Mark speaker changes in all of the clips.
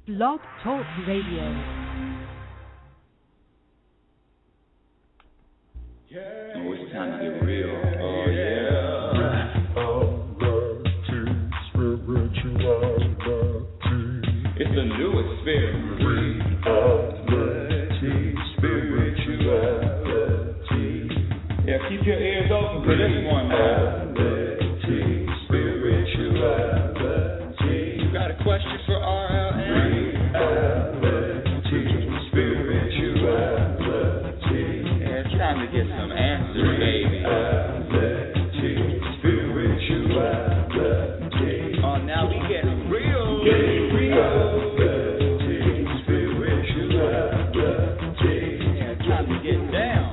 Speaker 1: Blog Talk Radio.
Speaker 2: Oh, it's time to get real. Oh, yeah. It's the new experience. Reality, spirituality. Yeah, keep your ears open for this one, man. Spirituality. You got a question for RLN? Spirituality. Yeah, it's time to get some answers, baby. Spirituality. Oh, now we getting real. Yeah, it's time to get down.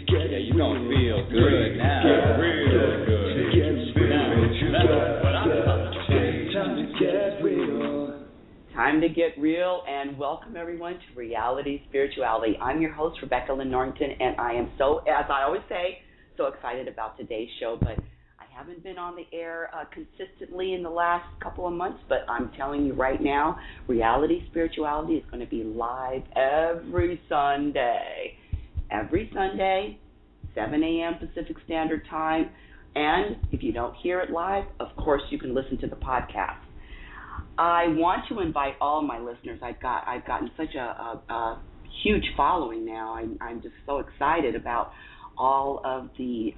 Speaker 2: Yeah, you gonna feel good now. Real good. That's what I'm talking about. Time to get real.
Speaker 3: Time to get real, and welcome everyone to Reality Spirituality. I'm your host, Rebecca Lynn Norrington, and I am so, as I always say, so excited about today's show, but I haven't been on the air consistently in the last couple of months, but I'm telling you right now, Reality Spirituality is going to be live every Sunday. Every Sunday, 7 a.m. Pacific Standard Time, and if you don't hear it live, of course you can listen to the podcast. I want to invite all my listeners. I've gotten such a huge following now. I'm just so excited about all of the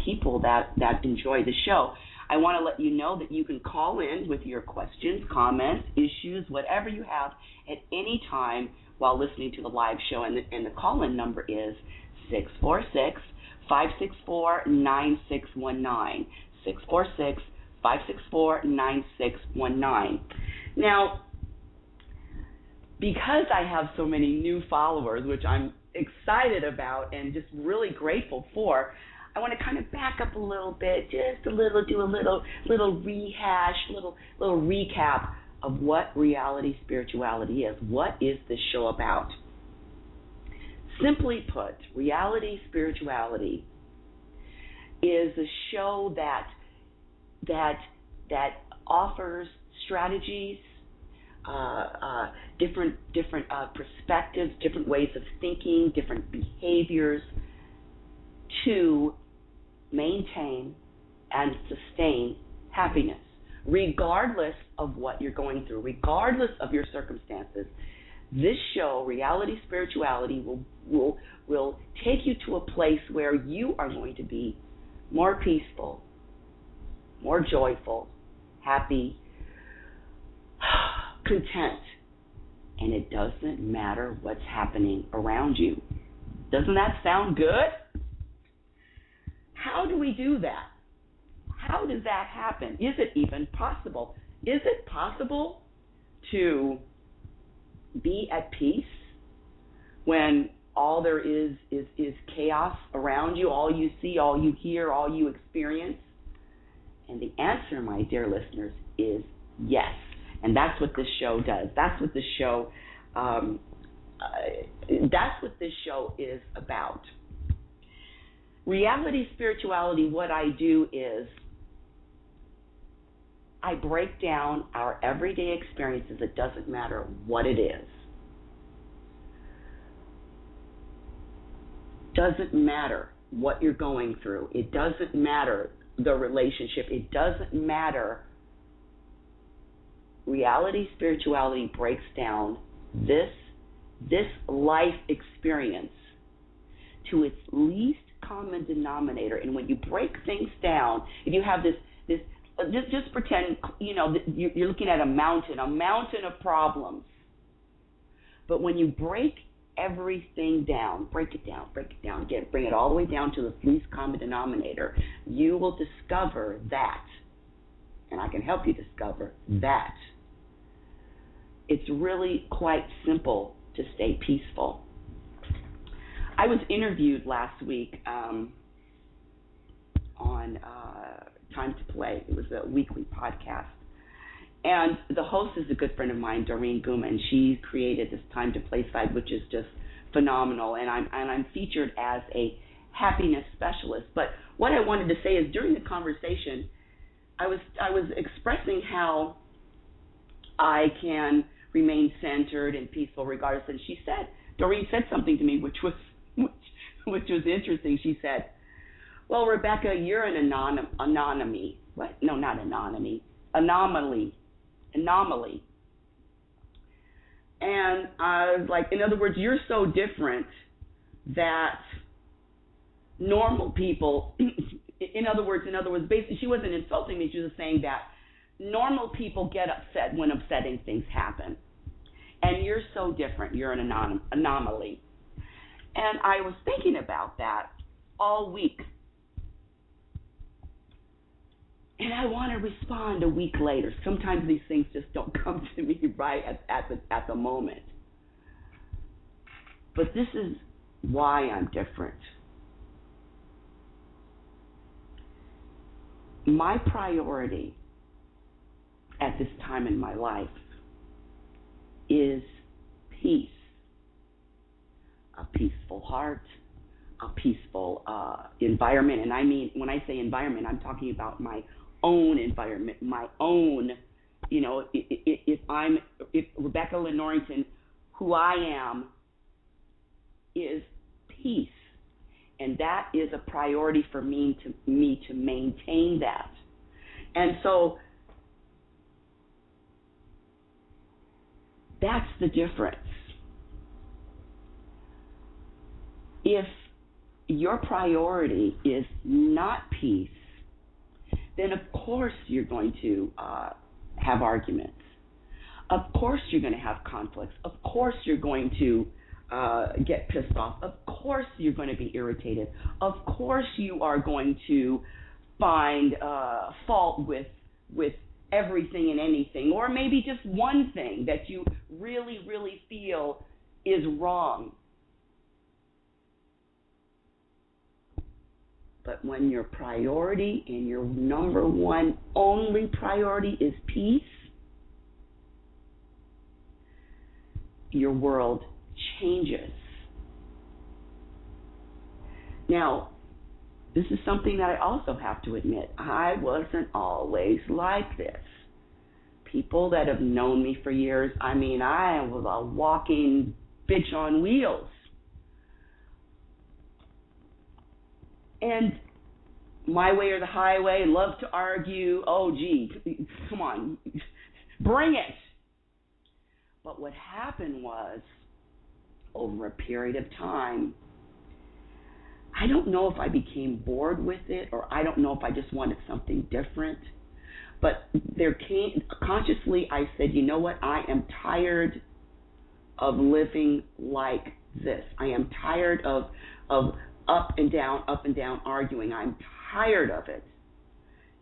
Speaker 3: people that enjoy the show. I want to let you know that you can call in with your questions, comments, issues, whatever you have at any time while listening to the live show. And the call-in number is 646-564-9619. 646-564-9619. Now, because I have so many new followers, which I'm excited about and just really grateful for, I want to kind of back up a little bit, do a little rehash, little recap of what Reality Spirituality is. What is this show about? Simply put, Reality Spirituality is a show that offers strategies, different perspectives, different ways of thinking, different behaviors to maintain and sustain happiness, regardless of what you're going through, regardless of your circumstances. This show, Reality Spirituality, will take you to a place where you are going to be more peaceful, more joyful, happy, content, and it doesn't matter what's happening around you. Doesn't that sound good? How do we do that? How does that happen? Is it even possible? Is it possible to be at peace when all there is chaos around you, all you see, all you hear, all you experience? And the answer, my dear listeners, is yes. And that's what this show does. That's what this show is about. Reality Spirituality, what I do is I break down our everyday experiences. It doesn't matter what it is. Doesn't matter what you're going through. It doesn't matter the relationship. It doesn't matter. Reality Spirituality breaks down this life experience to its least common denominator. And when you break things down, if you have this just pretend, you're looking at a mountain of problems. But when you break everything down, break it down, bring it all the way down to the least common denominator, you will discover that, and I can help you discover that, it's really quite simple to stay peaceful. I was interviewed last week on Time to Play. It was a weekly podcast. And the host is a good friend of mine, Doreen Guma, and she created this Time to Play site, which is just phenomenal. And I'm featured as a happiness specialist. But what I wanted to say is during the conversation, I was expressing how I can remain centered and peaceful regardless. And Doreen said something to me which was interesting. She said, "Well, Rebecca, you're an anomaly." What? No, not anomaly. Anomaly. And I was like, in other words, you're so different that normal people, in other words, basically, she wasn't insulting me. She was saying that normal people get upset when upsetting things happen. And you're so different. You're an anomaly. And I was thinking about that all week. And I want to respond a week later. Sometimes these things just don't come to me right at the moment. But this is why I'm different. My priority at this time in my life is peace. A peaceful heart, a peaceful environment. And I mean, when I say environment, I'm talking about my own environment, my own, if Rebecca Lynn Norrington, who I am, is peace. And that is a priority for me to maintain that. And so that's the difference. If your priority is not peace, then of course you're going to have arguments. Of course you're going to have conflicts. Of course you're going to get pissed off. Of course you're going to be irritated. Of course you are going to find fault with everything and anything, or maybe just one thing that you really, really feel is wrong. But when your priority and your number one only priority is peace, your world changes. Now, this is something that I also have to admit. I wasn't always like this. People that have known me for years, I was a walking bitch on wheels. And my way or the highway, love to argue. Oh, gee, come on, bring it. But what happened was, over a period of time, I don't know if I became bored with it, or I don't know if I just wanted something different. But consciously, I said, you know what? I am tired of living like this. I am tired of up and down arguing. I'm tired of it.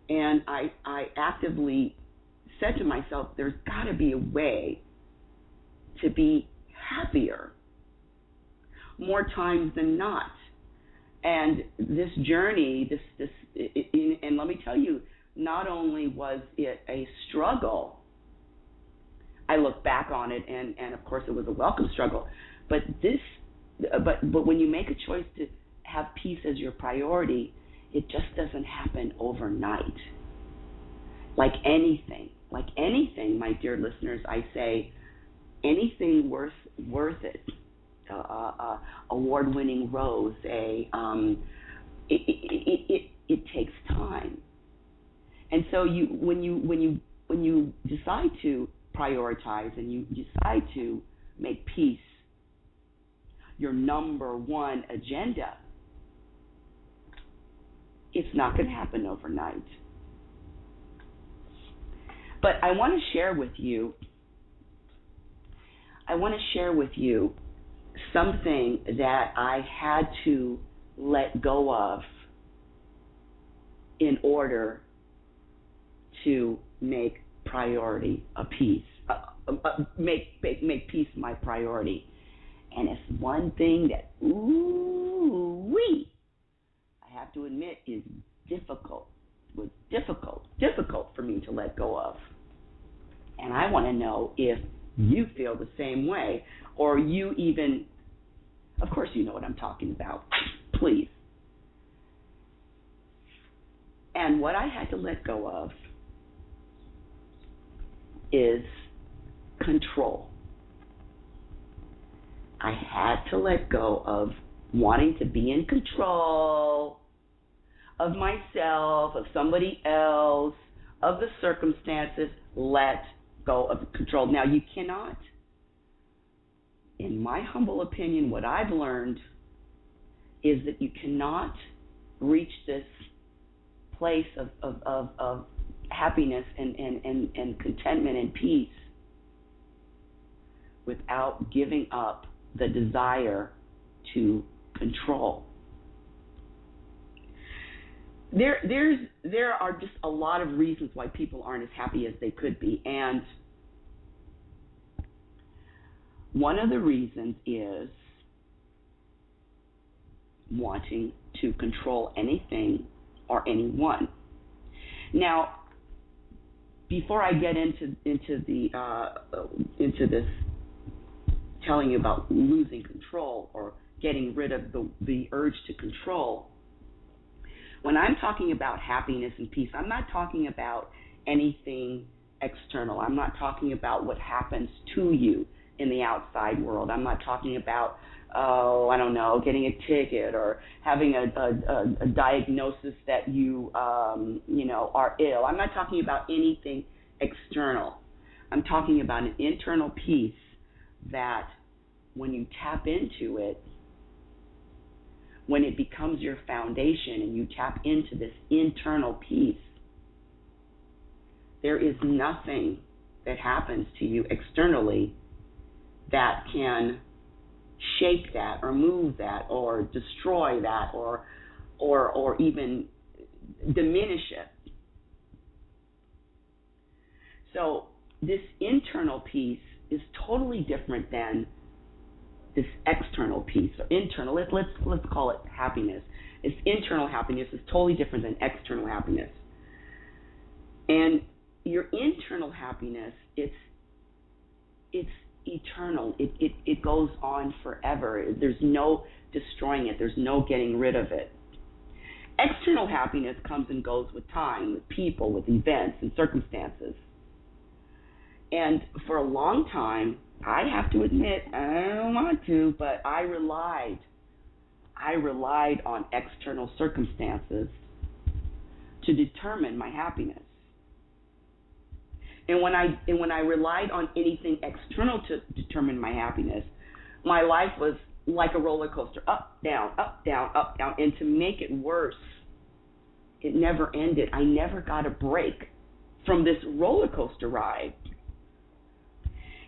Speaker 3: And I actively said to myself, there's got to be a way to be happier more times than not. And this journey, and let me tell you, not only was it a struggle, I look back on it, and of course it was a welcome struggle, but when you make a choice to have peace as your priority, it just doesn't happen overnight. Like anything, my dear listeners, I say anything worth it. Award-winning rose. It takes time, and so when you decide to prioritize and you decide to make peace your number one agenda, it's not going to happen overnight. But I want to share with you something that I had to let go of in order to make priority a peace, make peace my priority. And it's one thing that, I have to admit is difficult for me to let go of. And I want to know if you feel the same way, or you even, of course you know what I'm talking about, please. And what I had to let go of is control. I had to let go of wanting to be in control of myself, of somebody else, of the circumstances. Let go of control. Now, you cannot, in my humble opinion, what I've learned is that you cannot reach this place of happiness and contentment and peace without giving up the desire to control. There are just a lot of reasons why people aren't as happy as they could be, and one of the reasons is wanting to control anything or anyone. Now, before I get into this, telling you about losing control or getting rid of the urge to control, when I'm talking about happiness and peace, I'm not talking about anything external. I'm not talking about what happens to you in the outside world. I'm not talking about, getting a ticket or having a diagnosis that you are ill. I'm not talking about anything external. I'm talking about an internal peace that when you tap into it, when it becomes your foundation and you tap into this internal peace, there is nothing that happens to you externally that can shake that or move that or destroy that or even diminish it. So this internal peace is totally different than this external peace. Or internal, let's call it happiness. It's internal happiness is totally different than external happiness. And your internal happiness, it's eternal. It goes on forever. There's no destroying it. There's no getting rid of it. External happiness comes and goes with time, with people, with events and circumstances. And for a long time, I have to admit, I don't want to, but I relied on external circumstances to determine my happiness. And when I relied on anything external to determine my happiness, my life was like a roller coaster, up, down, up, down, up, down. And to make it worse, it never ended. I never got a break from this roller coaster ride.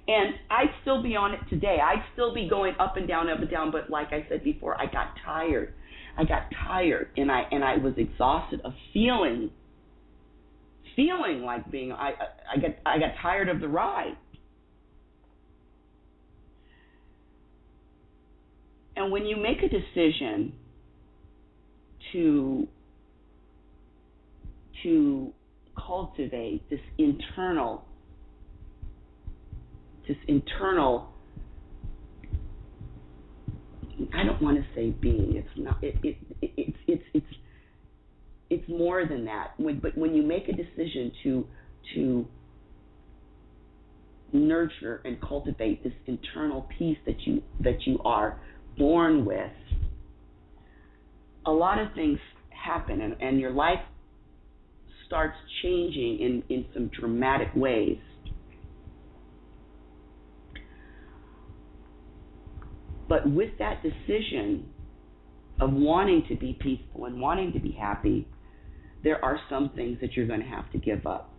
Speaker 3: And I'd still be on it today. I'd still be going up and down, but like I said before, I got tired. And I was exhausted of feeling like being, I got tired of the ride. And when you make a decision to cultivate this internal, I don't want to say being. It's not. It's more than that. But when you make a decision to nurture and cultivate this internal peace that you are born with, a lot of things happen, and your life starts changing in some dramatic ways. But with that decision of wanting to be peaceful and wanting to be happy, there are some things that you're going to have to give up.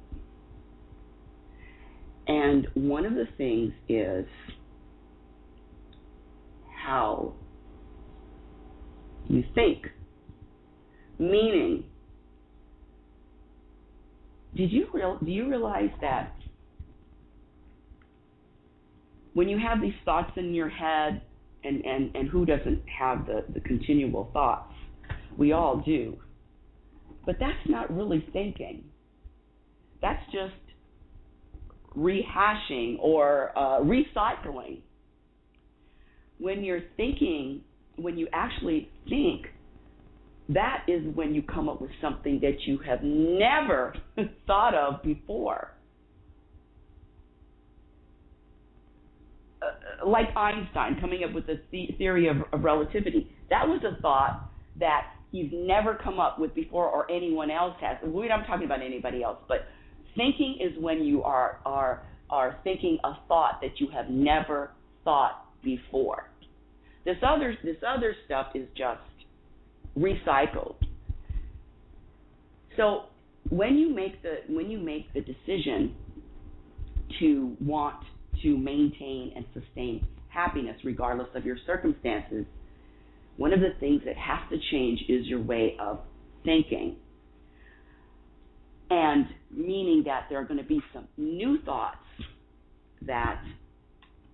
Speaker 3: And one of the things is how you think. Meaning, do you realize that when you have these thoughts in your head, and who doesn't have the continual thoughts? We all do. But that's not really thinking. That's just rehashing or recycling. When you're thinking, when you actually think, that is when you come up with something that you have never thought of before. like Einstein coming up with the theory of relativity. That was a thought that he's never come up with before or anyone else has. We're not talking about anybody else, but thinking is when you are thinking a thought that you have never thought before. This other stuff is just recycled. So when you make the decision to want to maintain and sustain happiness regardless of your circumstances, one of the things that has to change is your way of thinking. And meaning that there are going to be some new thoughts that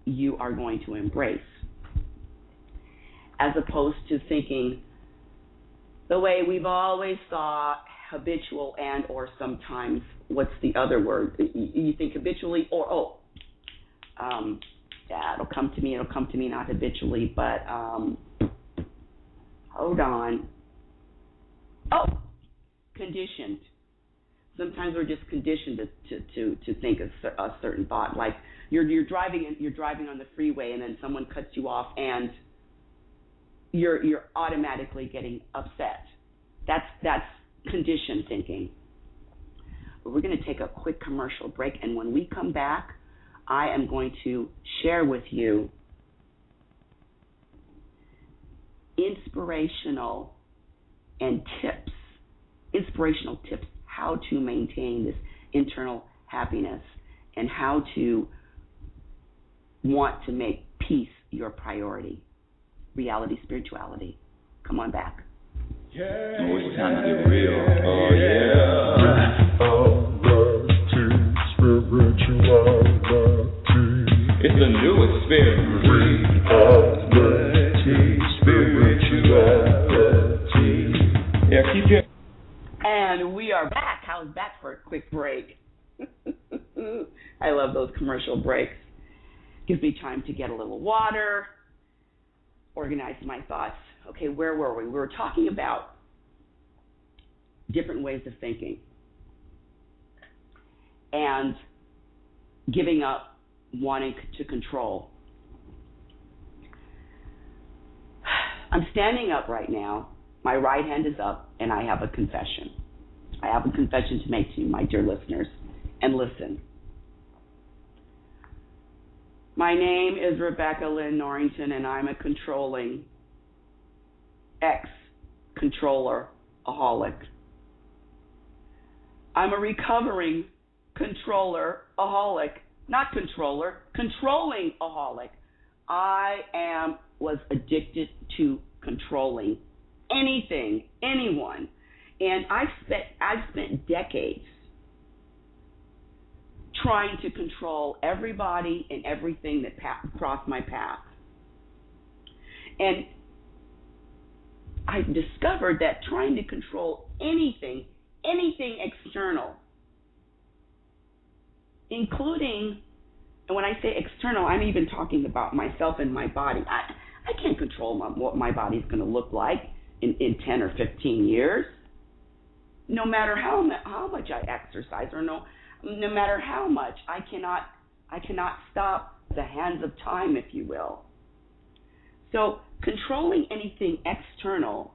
Speaker 3: you are going to embrace, as opposed to thinking the way we've always thought, habitual and or sometimes, what's the other word? You think habitually or, yeah, it'll come to me, not habitually, but hold on. Oh, conditioned. Sometimes we're just conditioned to think a certain thought. Like you're driving on the freeway and then someone cuts you off and you're automatically getting upset. That's conditioned thinking. But we're going to take a quick commercial break, and when we come back, I am going to share with you inspirational tips how to maintain this internal happiness and how to want to make peace your priority. Reality Spirituality. Come on back.
Speaker 2: Yeah. Oh, it's time to get real. Oh, yeah. Reality Spirituality. It's a new experience. Reality Spirituality. Yeah, keep it.
Speaker 3: And we are back. I was back for a quick break. I love those commercial breaks. Gives me time to get a little water, organize my thoughts. Okay, where were we? We were talking about different ways of thinking and giving up wanting to control. I'm standing up right now. My right hand is up, and I have a confession. I have a confession to make to you, my dear listeners. And listen. My name is Rebecca Lynn Norrington, and I'm a controlling ex-controller-aholic. I'm a recovering controller-aholic, not controller, controlling-aholic. I was addicted to controlling anything, anyone, and I've spent decades trying to control everybody and everything that crossed my path. And I discovered that trying to control anything external, including, and when I say external, I'm even talking about myself and my body. I can't control what my body's going to look like in 10 or 15 years, no matter how much I exercise, or no matter how much. I cannot stop the hands of time, if you will. So controlling anything external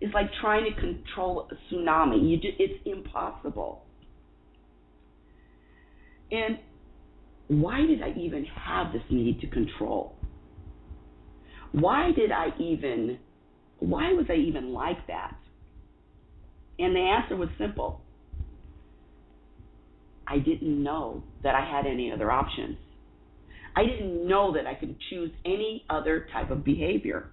Speaker 3: is like trying to control a tsunami. It's impossible. And why did I even have this need to control? Why was I even like that? And the answer was simple. I didn't know that I had any other options. I didn't know that I could choose any other type of behavior.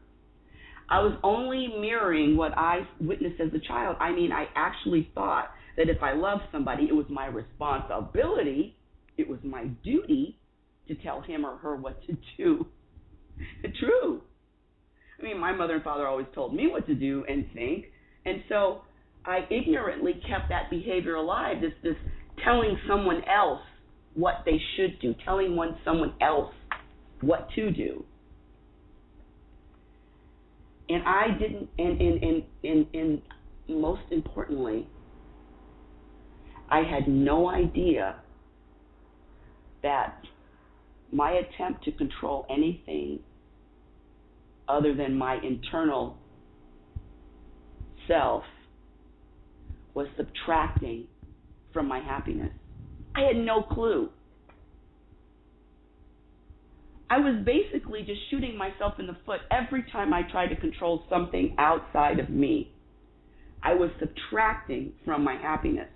Speaker 3: I was only mirroring what I witnessed as a child. I mean, I actually thought that if I loved somebody, it was my responsibility, it was my duty to tell him or her what to do. True. I mean, my mother and father always told me what to do and think, and so I ignorantly kept that behavior alive, this telling someone else what they should do, telling someone else what to do. And I didn't, and most importantly, I had no idea that my attempt to control anything other than my internal self was subtracting from my happiness. I had no clue. I was basically just shooting myself in the foot every time I tried to control something outside of me. I was subtracting from my happiness.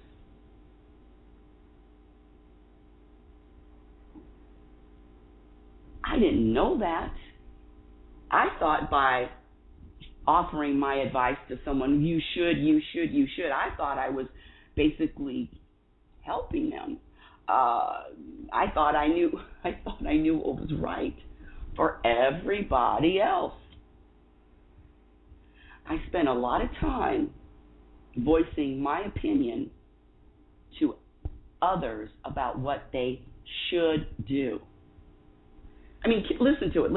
Speaker 3: I didn't know that. I thought by offering my advice to someone, you should, I thought I was basically helping them. I thought I knew what was right for everybody else. I spent a lot of time voicing my opinion to others about what they should do. I mean, listen to it.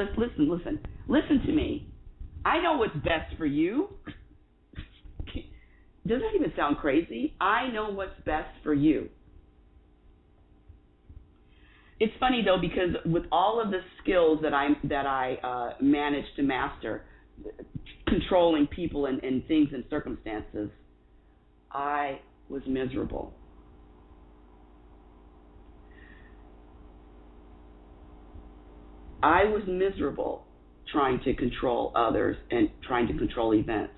Speaker 3: Listen to me. I know what's best for you. Does that even sound crazy? I know what's best for you. It's funny though, because with all of the skills that I managed to master, controlling people and things and circumstances, I was miserable. I was miserable trying to control others and trying to control events.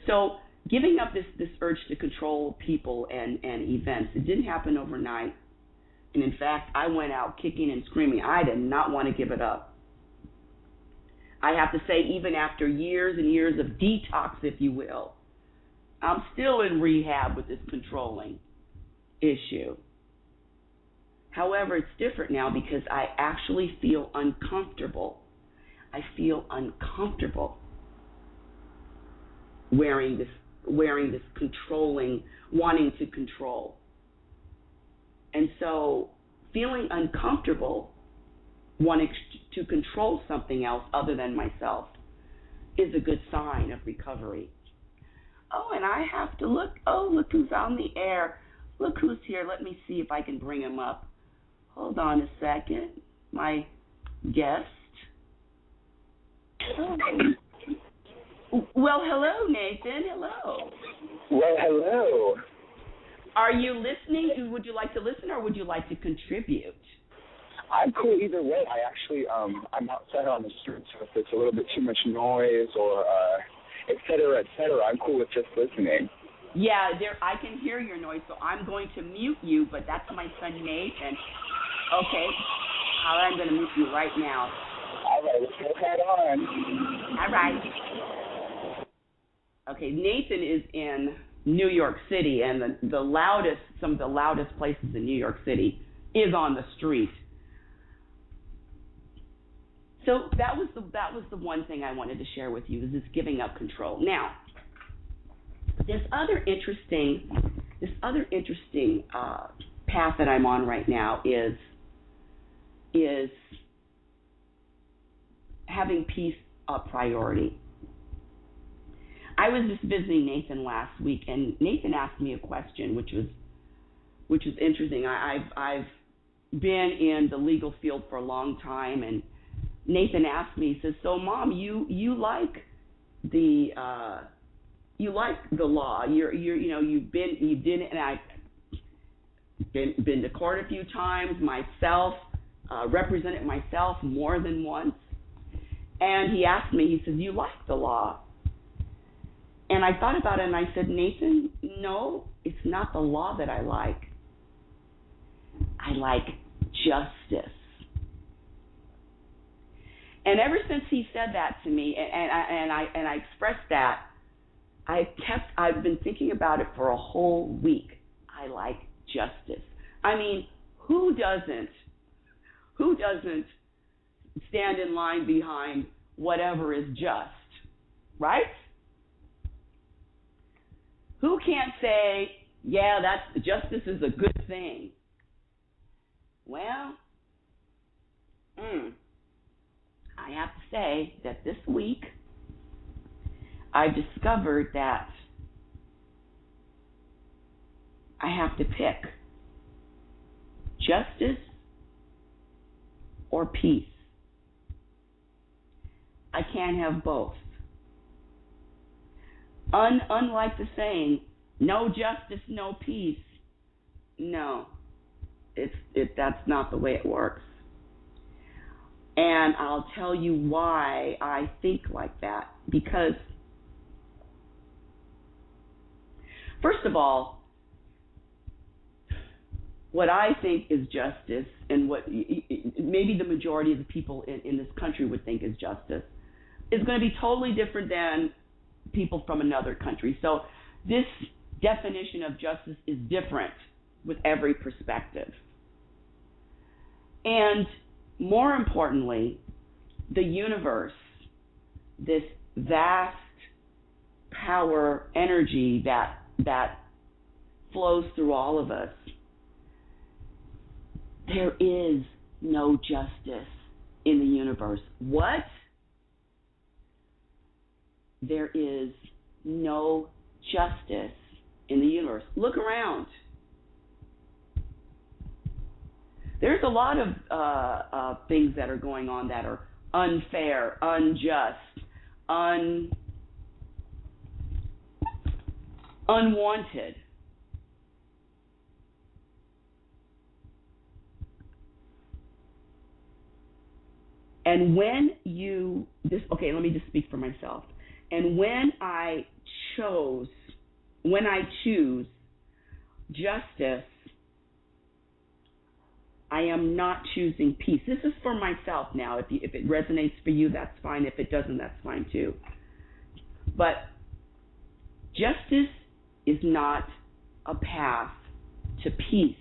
Speaker 3: So giving up this urge to control people and events, it didn't happen overnight. And in fact, I went out kicking and screaming. I did not want to give it up. I have to say, even after years and years of detox, if you will, I'm still in rehab with this controlling issue. However, it's different now because I actually feel uncomfortable. I feel uncomfortable wearing this controlling, wanting to control. And so feeling uncomfortable, wanting to control something else other than myself, is a good sign of recovery. Oh, and I have to look who's on the air. Look who's here. Let me see if I can bring him up. Hold on a second. My guest. Oh. Well, hello, Nathan. Hello.
Speaker 1: Well, hello.
Speaker 3: Are you listening? Would you like to listen or would you like to contribute?
Speaker 1: I'm cool either way. I actually, I'm outside on the street, so if it's a little bit too much noise or et cetera, I'm cool with just listening.
Speaker 3: Yeah, I can hear your noise, so I'm going to mute you, but that's my son, Nathan. Okay. All right, I'm going to mute you right now.
Speaker 1: All right, let's go head on.
Speaker 3: All right. Okay, Nathan is in New York City, and some of the loudest places in New York City is on the street. So that was the one thing I wanted to share with you, is this giving up control. Now, this other interesting path that I'm on right now is having peace a priority. I was just visiting Nathan last week, and Nathan asked me a question, which was interesting. I've been in the legal field for a long time, and Nathan asked me, he says, "So, Mom, you like the law? You've been, and I've been to court a few times myself, represented myself more than once." And he asked me, he says, "You like the law?" And I thought about it, and I said, "Nathan, no, it's not the law that I like. I like justice." And ever since he said that to me, and I expressed that, I've been thinking about it for a whole week. I like justice. I mean, who doesn't stand in line behind whatever is just, right? Who can't say, yeah, justice is a good thing? Well, I have to say that this week I discovered that I have to pick justice or peace. I can't have both. Unlike the saying, no justice, no peace. No, that's not the way it works. And I'll tell you why I think like that. Because, first of all, what I think is justice, and what maybe the majority of the people in this country would think is justice, is going to be totally different than people from another country. So this definition of justice is different with every perspective. And more importantly, the universe, this vast power, energy that flows through all of us, there is no justice in the universe. What? There is no justice in the universe. Look around. There's a lot of things that are going on that are unfair, unjust, unwanted. And when let me just speak for myself. And when I choose justice, I am not choosing peace. This is for myself now. If it resonates for you, that's fine. If it doesn't, that's fine too. But justice is not a path to peace.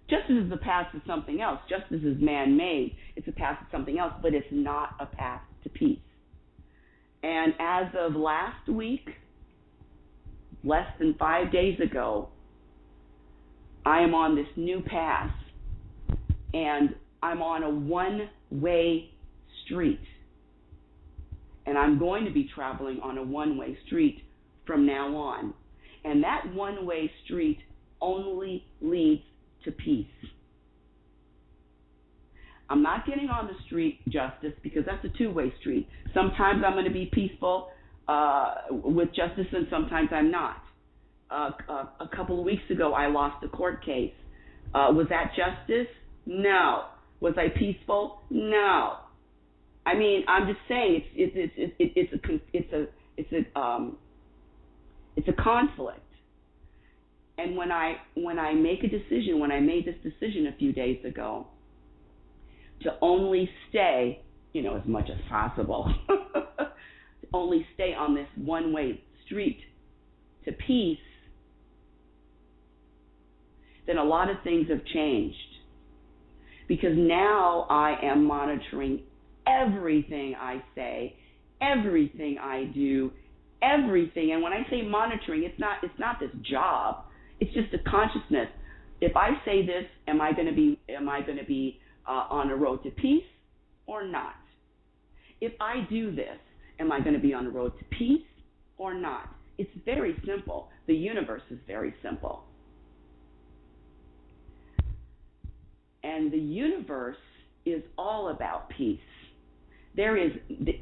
Speaker 3: Justice is a path to something else. Justice is man-made. It's a path to something else, but it's not a path to peace. And as of last week, less than 5 days ago, I am on this new path, and I'm on a one-way street. And I'm going to be traveling on a one-way street from now on. And that one-way street only leads to peace. I'm not getting on the street, justice, because that's a two-way street. Sometimes I'm going to be peaceful with justice, and sometimes I'm not. A couple of weeks ago, I lost a court case. Was that justice? No. Was I peaceful? No. I mean, I'm just saying it's a conflict. And when I make a decision, when I made this decision a few days ago, to only stay, as much as possible, to only stay on this one-way street to peace, then a lot of things have changed. Because now I am monitoring everything I say, everything I do, everything. And when I say monitoring, it's not this job. It's just a consciousness. If I say this, am I going to be on a road to peace or not? If I do this, am I going to be on a road to peace or not? It's very simple. The universe is very simple. And the universe is all about peace. There is,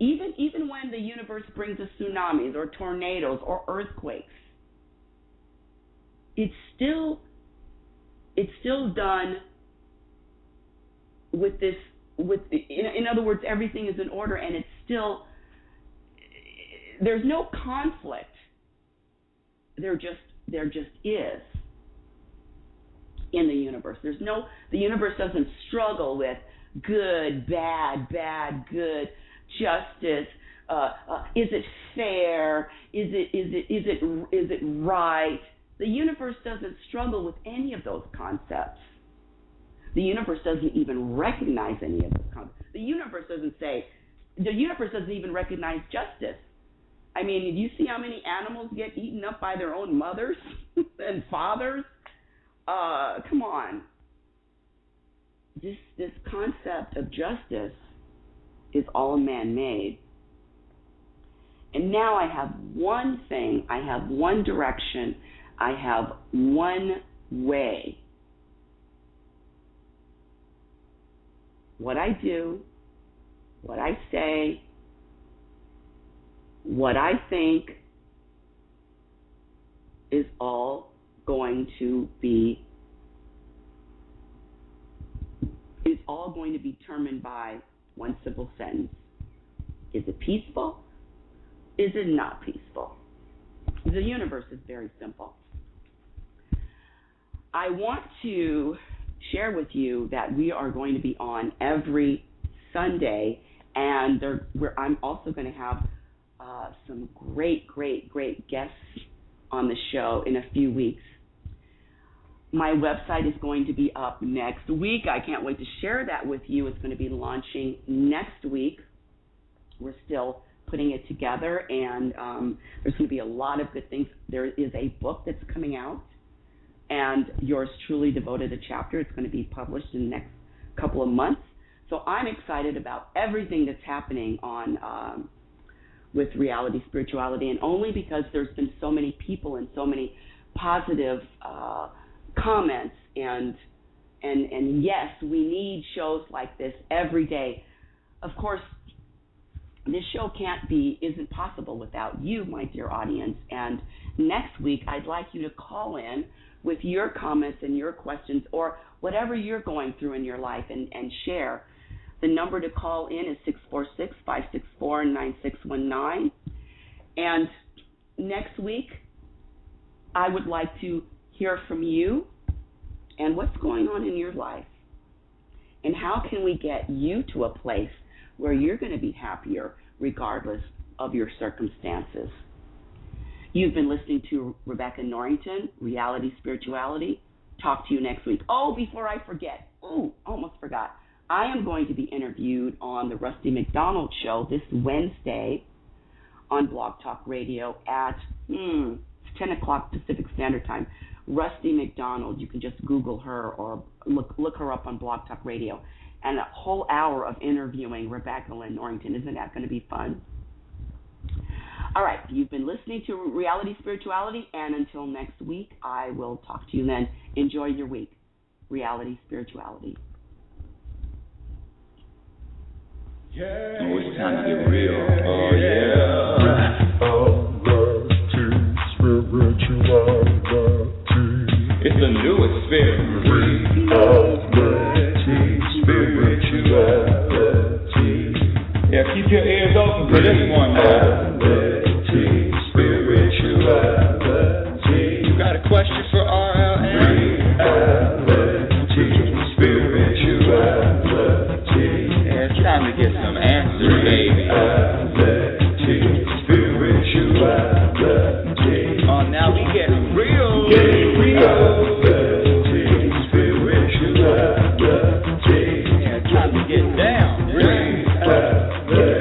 Speaker 3: even when the universe brings us tsunamis or tornadoes or earthquakes, it's still done with this, in other words, everything is in order, and it's still, there's no conflict. There just is in the universe. The universe doesn't struggle with good, bad, good, justice. Is it fair? Is it right? The universe doesn't struggle with any of those concepts. The universe doesn't even recognize any of those concepts. The universe doesn't even recognize justice. I mean, do you see how many animals get eaten up by their own mothers and fathers? Come on. This concept of justice is all man-made. And now I have one thing, I have one direction, I have one way what I do, what I say, what I think is all going to be determined by one simple sentence. Is it peaceful? Is it not peaceful? The universe is very simple. I want to share with you that we are going to be on every Sunday, and I'm also going to have some great guests on the show in a few weeks. My website is going to be up next week. I can't wait to share that with you. It's going to be launching next week. We're still putting it together, and there's going to be a lot of good things. There is a book that's coming out, and yours truly devoted a chapter. It's going to be published in the next couple of months. So I'm excited about everything that's happening on with Reality Spirituality, and only because there's been so many people and so many positive comments, and yes, we need shows like this every day. Of course, this show isn't possible without you, my dear audience. And next week, I'd like you to call in with your comments and your questions, or whatever you're going through in your life, and share. The number to call in is 646-564-9619. And next week, I would like to hear from you and what's going on in your life, and how can we get you to a place where you're going to be happier regardless of your circumstances. You've been listening to Rebecca Norrington, Reality Spirituality. Talk to you next week. Oh, before I forget, almost forgot. I am going to be interviewed on the Rusty McDonald Show this Wednesday on Blog Talk Radio at 10 o'clock Pacific Standard Time. Rusty McDonald, you can just Google her or look her up on Blog Talk Radio. And a whole hour of interviewing Rebecca Lynn Norrington. Isn't that going to be fun? All right, you've been listening to Reality Spirituality, and until next week, I will talk to you then. Enjoy your week. Reality Spirituality.
Speaker 2: Oh, it's time to get real. Oh, yeah. Reality Spirituality. It's the new experience. Reality Spirituality. Yeah, keep your ears open for this one now. Reality Spirituality. You got a question for RLN? Reality Spirituality. Yeah, it's time to get some answers, baby. Reality Spirituality. Oh, now we getting real. Getting real. Reality Spirituality. Yeah, it's time to get down. Reality